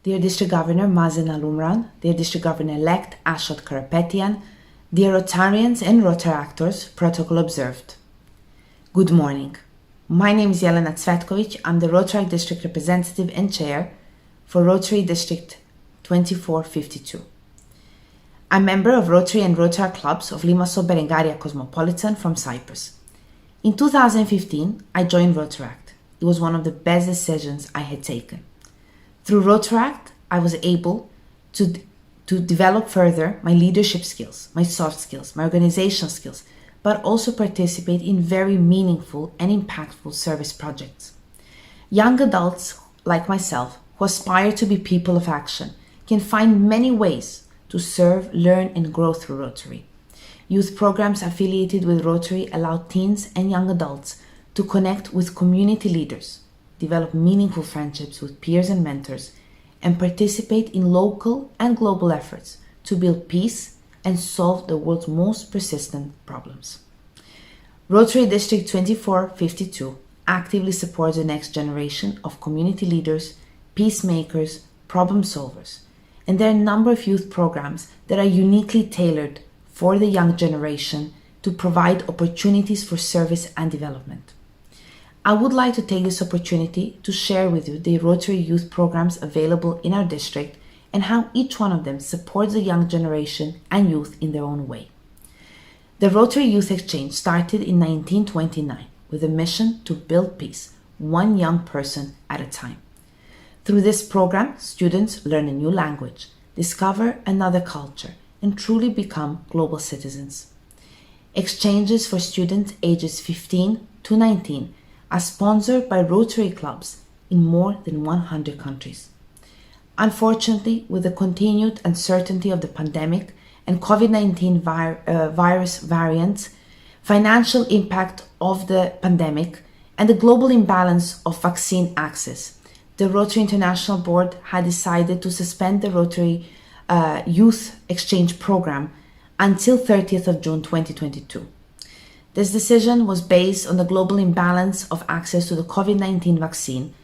dear District Governor Mazen Al-Umran, dear District Governor-elect Ashot Karapetian, dear Rotarians and Rotaractors, protocol observed. Good morning. My name is Jelena Cvetkovic. I'm the Rotary District Representative and Chair for Rotary District 2452. I'm member of Rotary and Rotary Clubs of Limassol Berengaria Cosmopolitan from Cyprus. In 2015, I joined Rotaract. It was one of the best decisions I had taken. Through Rotaract, I was able to develop further my leadership skills, my soft skills, my organizational skills, but also participate in very meaningful and impactful service projects. Young adults like myself who aspire to be people of action can find many ways to serve, learn, and grow through Rotary. Youth programs affiliated with Rotary allow teens and young adults to connect with community leaders, develop meaningful friendships with peers and mentors, and participate in local and global efforts to build peace and solve the world's most persistent problems. Rotary District 2452 actively supports the next generation of community leaders, peacemakers, problem solvers, and there are a number of youth programs that are uniquely tailored for the young generation to provide opportunities for service and development. I would like to take this opportunity to share with you the Rotary youth programs available in our district and how each one of them supports the young generation and youth in their own way. The Rotary Youth Exchange started in 1929 with a mission to build peace, one young person at a time. Through this program, students learn a new language, discover another culture, and truly become global citizens. Exchanges for students ages 15 to 19 are sponsored by Rotary clubs in more than 100 countries. Unfortunately, with the continued uncertainty of the pandemic and COVID-19 virus variants, financial impact of the pandemic, and the global imbalance of vaccine access, the Rotary International Board had decided to suspend the Rotary Youth Exchange Program until 30th of June 2022. This decision was based on the global imbalance of access to the COVID-19 vaccine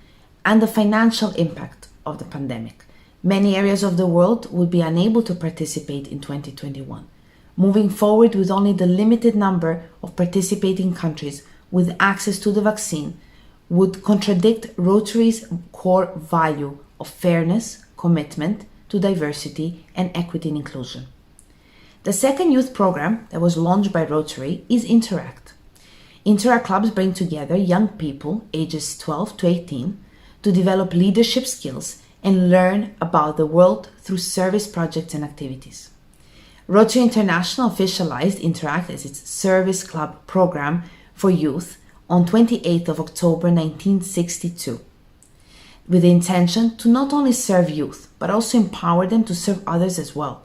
and the financial impact of the pandemic. Many areas of the world would be unable to participate in 2021. Moving forward with only the limited number of participating countries with access to the vaccine would contradict Rotary's core value of fairness, commitment to diversity and equity and inclusion. The second youth program that was launched by Rotary is Interact. Interact clubs bring together young people ages 12 to 18 to develop leadership skills and learn about the world through service projects and activities. Rotary International officialized Interact as its service club program for youth on 28th of October 1962, with the intention to not only serve youth, but also empower them to serve others as well.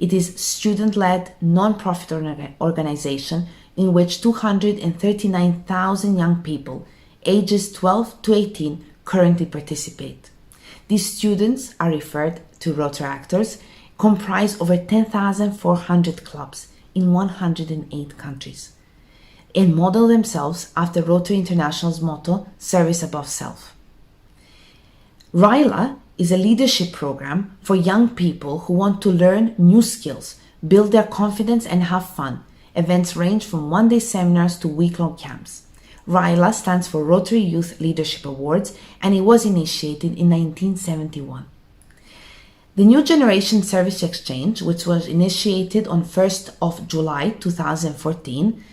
It is a student-led, non-profit organization in which 239,000 young people, ages 12 to 18, currently participate. These students are referred to Rotaractors, comprise over 10,400 clubs in 108 countries, and model themselves after Rotary International's motto, Service Above Self. RILA is a leadership program for young people who want to learn new skills, build their confidence, and have fun. Events range from one-day seminars to week-long camps. RILA stands for Rotary Youth Leadership Awards, and it was initiated in 1971. The New Generation Service Exchange, which was initiated on 1st of July 2014,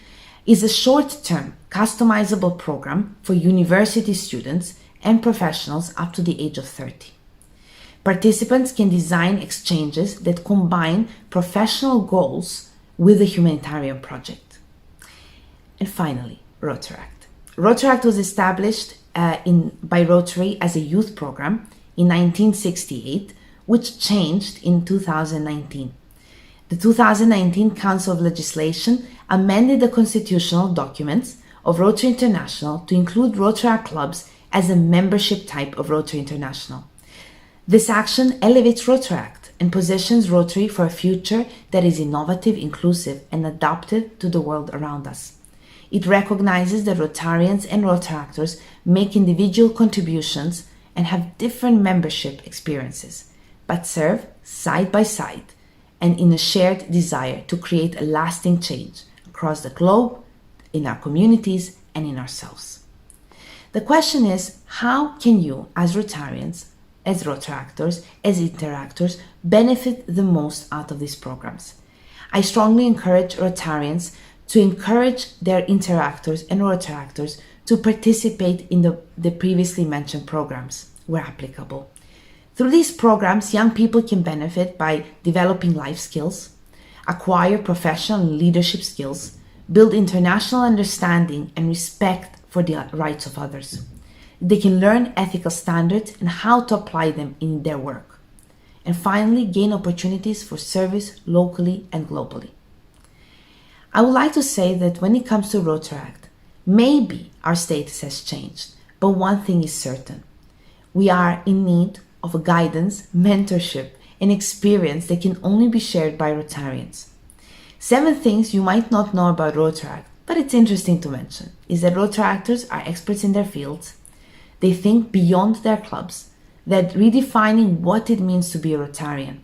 is a short-term, customizable program for university students and professionals up to the age of 30. Participants can design exchanges that combine professional goals with a humanitarian project. And finally, Rotaract. Rotaract was established by Rotary as a youth program in 1968, which changed in 2019. The 2019 Council of Legislation amended the constitutional documents of Rotary International to include Rotaract clubs as a membership type of Rotary International. This action elevates Rotaract and positions Rotary for a future that is innovative, inclusive, and adaptive to the world around us. It recognizes that Rotarians and Rotaractors make individual contributions and have different membership experiences, but serve side by side and in a shared desire to create a lasting change across the globe, in our communities, and in ourselves. The question is, how can you, as Rotarians, as Rotaractors, as interactors, benefit the most out of these programs? I strongly encourage Rotarians to encourage their interactors and Rotaractors to participate in the previously mentioned programs where applicable. Through these programs, young people can benefit by developing life skills, acquire professional and leadership skills, build international understanding and respect for the rights of others. They can learn ethical standards and how to apply them in their work. And finally, gain opportunities for service locally and globally. I would like to say that when it comes to Rotaract, maybe our status has changed, but one thing is certain. We are in need of a guidance, mentorship, and experience that can only be shared by Rotarians. 7 things you might not know about Rotaract, but it's interesting to mention, is that Rotaractors are experts in their fields. They think beyond their clubs, that redefining what it means to be a Rotarian.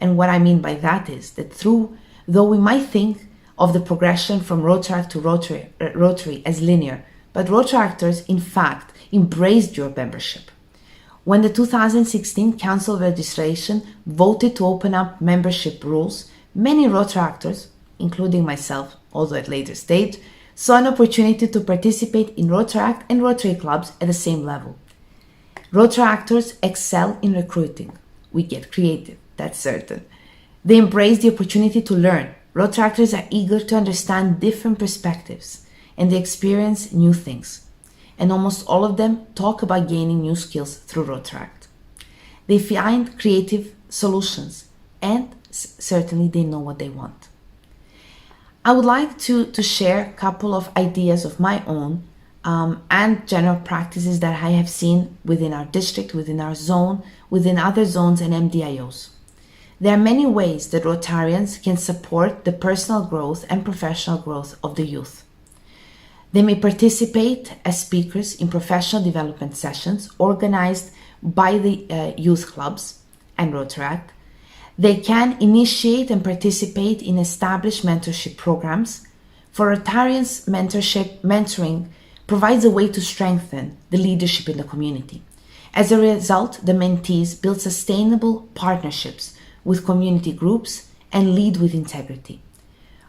And what I mean by that is that though we might think of the progression from Rotaract to Rotary as linear, but Rotaractors in fact embraced your membership. When the 2016 Council of Legislation voted to open up membership rules, many Rotaractors, including myself, although at later stage, saw an opportunity to participate in Rotaract and Rotary clubs at the same level. Rotaractors excel in recruiting. We get creative, that's certain. They embrace the opportunity to learn. Rotaractors are eager to understand different perspectives, and they experience new things. And almost all of them talk about gaining new skills through Rotaract. They find creative solutions, and certainly they know what they want. I would like to share a couple of ideas of my own and general practices that I have seen within our district, within our zone, within other zones and MDIOs. There are many ways that Rotarians can support the personal growth and professional growth of the youth. They may participate as speakers in professional development sessions organized by the youth clubs and Rotaract. They can initiate and participate in established mentorship programs. For Rotarians, mentoring provides a way to strengthen the leadership in the community. As a result, the mentees build sustainable partnerships with community groups and lead with integrity.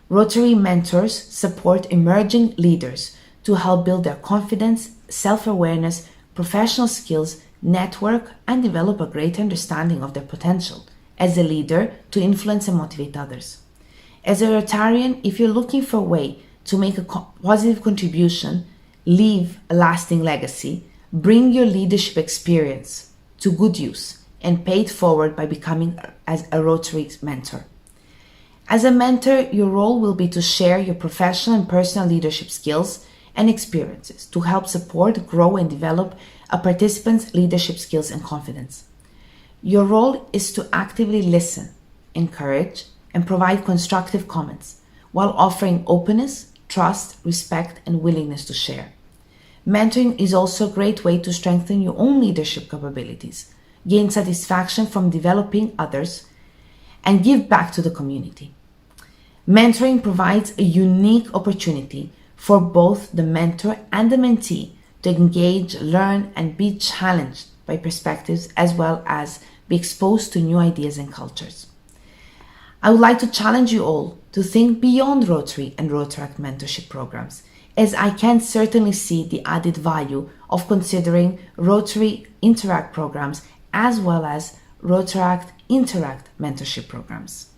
Rotary mentors support emerging leaders to help build their confidence, self-awareness, professional skills, network, and develop a greater understanding of their potential as a leader to influence and motivate others. As a Rotarian, if you're looking for a way to make a positive contribution, leave a lasting legacy, bring your leadership experience to good use and pay it forward by becoming as a Rotary mentor. As a mentor, your role will be to share your professional and personal leadership skills and experiences to help support, grow, and develop a participant's leadership skills and confidence. Your role is to actively listen, encourage, and provide constructive comments while offering openness, trust, respect, and willingness to share. Mentoring is also a great way to strengthen your own leadership capabilities, gain satisfaction from developing others, and give back to the community. Mentoring provides a unique opportunity for both the mentor and the mentee to engage, learn, and be challenged by perspectives as well as be exposed to new ideas and cultures. I would like to challenge you all to think beyond Rotary and Rotaract mentorship programs, as I can certainly see the added value of considering Rotary Interact programs as well as Rotaract Interact mentorship programs.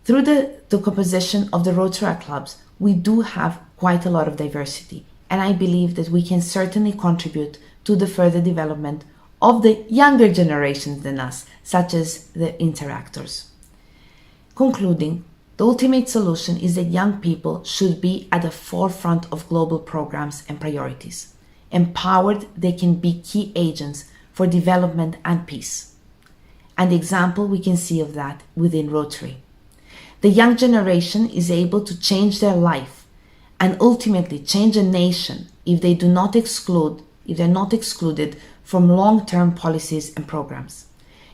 Through the composition of the Rotaract clubs, we do have quite a lot of diversity, and I believe that we can certainly contribute to the further development of the younger generations than us, such as the interactors. Concluding, the ultimate solution is that young people should be at the forefront of global programs and priorities. Empowered, they can be key agents for development and peace. And the example we can see of that within Rotary. The young generation is able to change their life and ultimately change a nation if they do not exclude if they're not excluded from long-term policies and programs.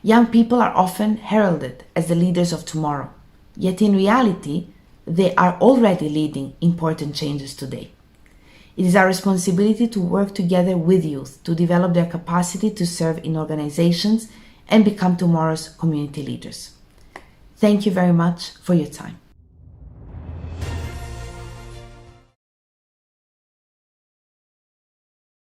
Young people are often heralded as the leaders of tomorrow, yet in reality, they are already leading important changes today. It is our responsibility to work together with youth to develop their capacity to serve in organizations and become tomorrow's community leaders. Thank you very much for your time.